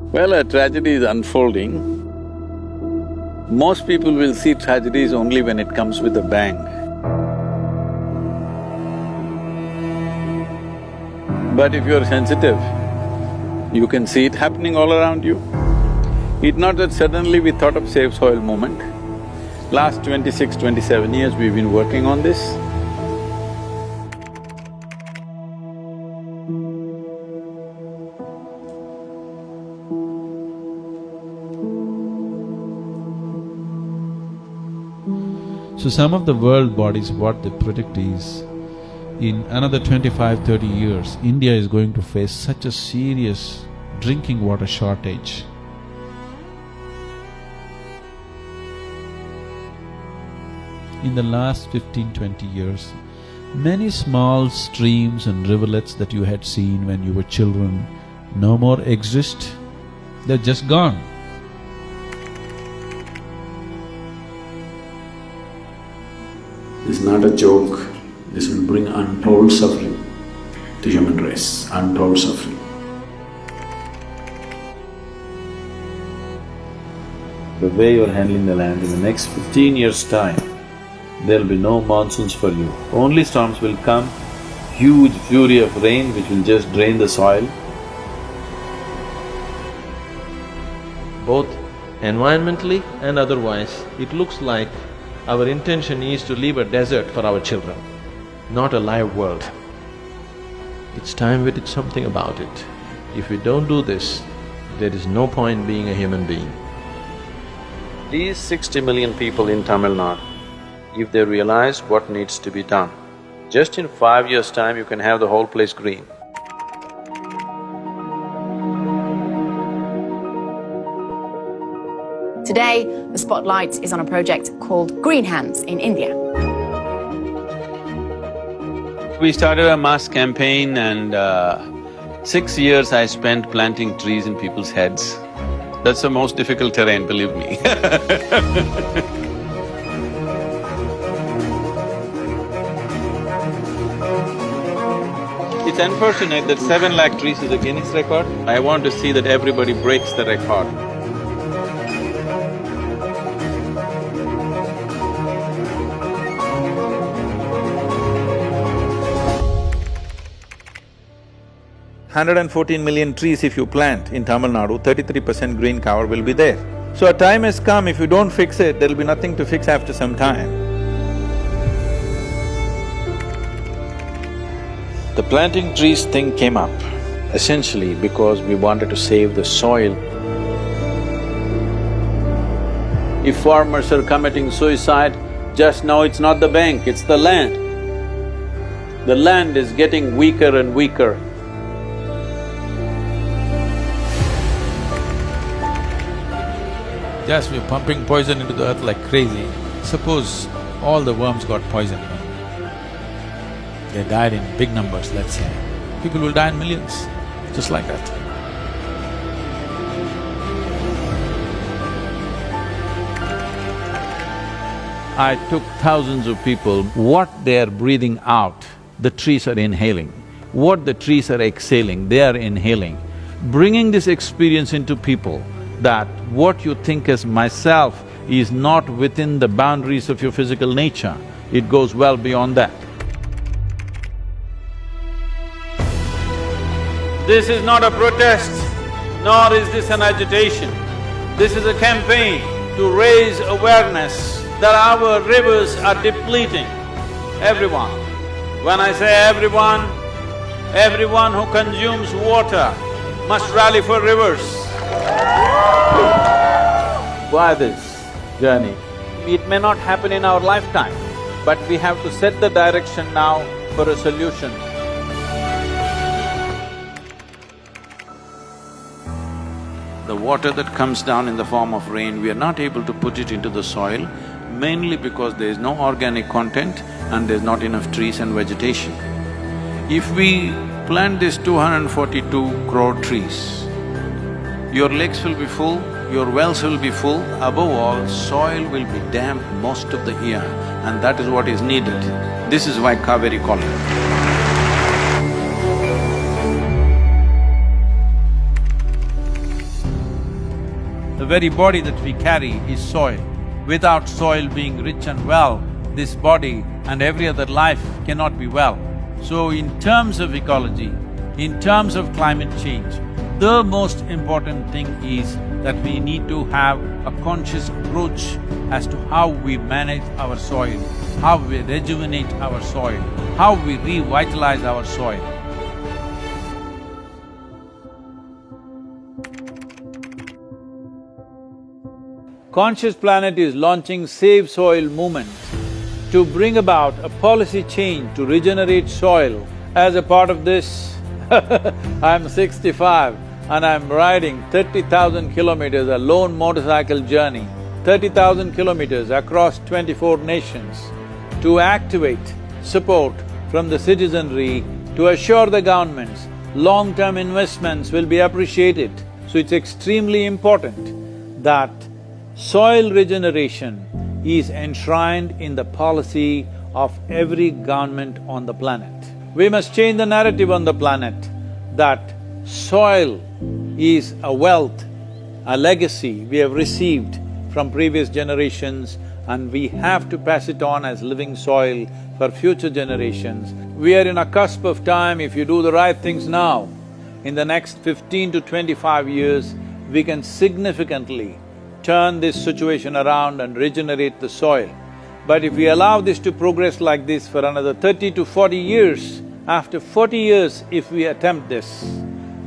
Well, a tragedy is unfolding. Most people will see tragedies only when it comes with a bang. But if you're sensitive, you can see it happening all around you. It's not that suddenly we thought of Save Soil movement. Last 26, 27 years we've been working on this. So some of the world bodies, what they predict is, in another 25-30 years, India is going to face such a serious drinking water shortage. In the last 15-20 years, many small streams and rivulets that you had seen when you were children no more exist, they're just gone. This is not a joke, this will bring untold suffering to human race, untold suffering. The way you're handling the land, in the next 15 years' time, there'll be no monsoons for you. Only storms will come, huge fury of rain which will just drain the soil. Both environmentally and otherwise, it looks like our intention is to leave a desert for our children, not a live world. It's time we did something about it. If we don't do this, there is no point being a human being. These 60 million people in Tamil Nadu, if they realize what needs to be done, just in 5 years' time you can have the whole place green. Today, the spotlight is on a project called Green Hands in India. We started a mass campaign and 6 years I spent planting trees in people's heads. That's the most difficult terrain, believe me. It's unfortunate that 7 lakh trees is a Guinness record. I want to see that everybody breaks the record. $114 million trees if you plant in Tamil Nadu, 33% green cover will be there. So a time has come, if you don't fix it, there'll be nothing to fix after some time. The planting trees thing came up essentially because we wanted to save the soil. If farmers are committing suicide, just know it's not the bank, it's the land. The land is getting weaker and weaker. Yes, we're pumping poison into the earth like crazy. Suppose all the worms got poisoned, they died in big numbers, let's say. People will die in millions, just like that. I took thousands of people, what they are breathing out, the trees are inhaling. What the trees are exhaling, they are inhaling. Bringing this experience into people, that what you think as myself is not within the boundaries of your physical nature, it goes well beyond that. This is not a protest, nor is this an agitation. This is a campaign to raise awareness that our rivers are depleting. Everyone. When I say everyone who consumes water must rally for rivers. Why this journey? It may not happen in our lifetime, but we have to set the direction now for a solution. The water that comes down in the form of rain, we are not able to put it into the soil, mainly because there is no organic content and there's not enough trees and vegetation. If we plant these 242 crore trees, your lakes will be full, your wells will be full, above all, soil will be damp most of the year, and that is what is needed. This is why Kaveri called it. very body that we carry is soil. Without soil being rich and well, this body and every other life cannot be well. So in terms of ecology, in terms of climate change, the most important thing is that we need to have a conscious approach as to how we manage our soil, how we rejuvenate our soil, how we revitalize our soil. Conscious Planet is launching Save Soil movement to bring about a policy change to regenerate soil. As a part of this, I'm 65 and I'm riding 30,000 kilometers, a lone motorcycle journey, 30,000 kilometers across 24 nations to activate support from the citizenry to assure the governments long-term investments will be appreciated. So it's extremely important that soil regeneration is enshrined in the policy of every government on the planet. We must change the narrative on the planet that soil is a wealth, a legacy we have received from previous generations and we have to pass it on as living soil for future generations. We are in a cusp of time, if you do the right things now, in the next 15 to 25 years, we can significantly turn this situation around and regenerate the soil. But if we allow this to progress like this for another 30 to 40 years, after 40 years if we attempt this,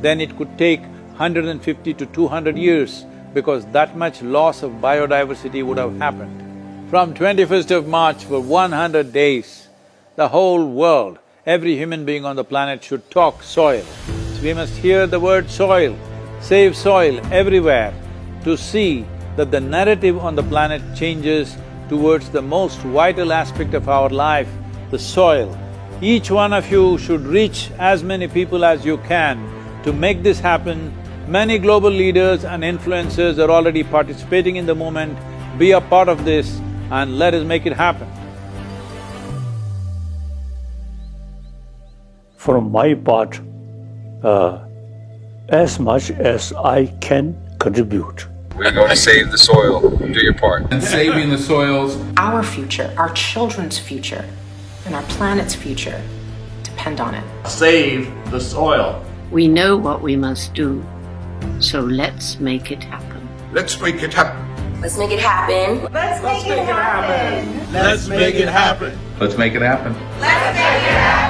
then it could take 150 to 200 years because that much loss of biodiversity would have happened. From 21st of March for 100 days, the whole world, every human being on the planet should talk soil. So we must hear the word soil, save soil everywhere to see that the narrative on the planet changes towards the most vital aspect of our life, the soil. Each one of you should reach as many people as you can to make this happen. Many global leaders and influencers are already participating in the movement. Be a part of this and let us make it happen. From my part, as much as I can contribute. We're going to save the soil. Do your part. And saving the soils. Our future, our children's future, and our planet's future depend on it. Save the soil. We know what we must do, so let's make it happen. Let's make it happen. Let's make it happen. Let's make it happen. Let's make it happen. Let's make it happen. Let's make it happen.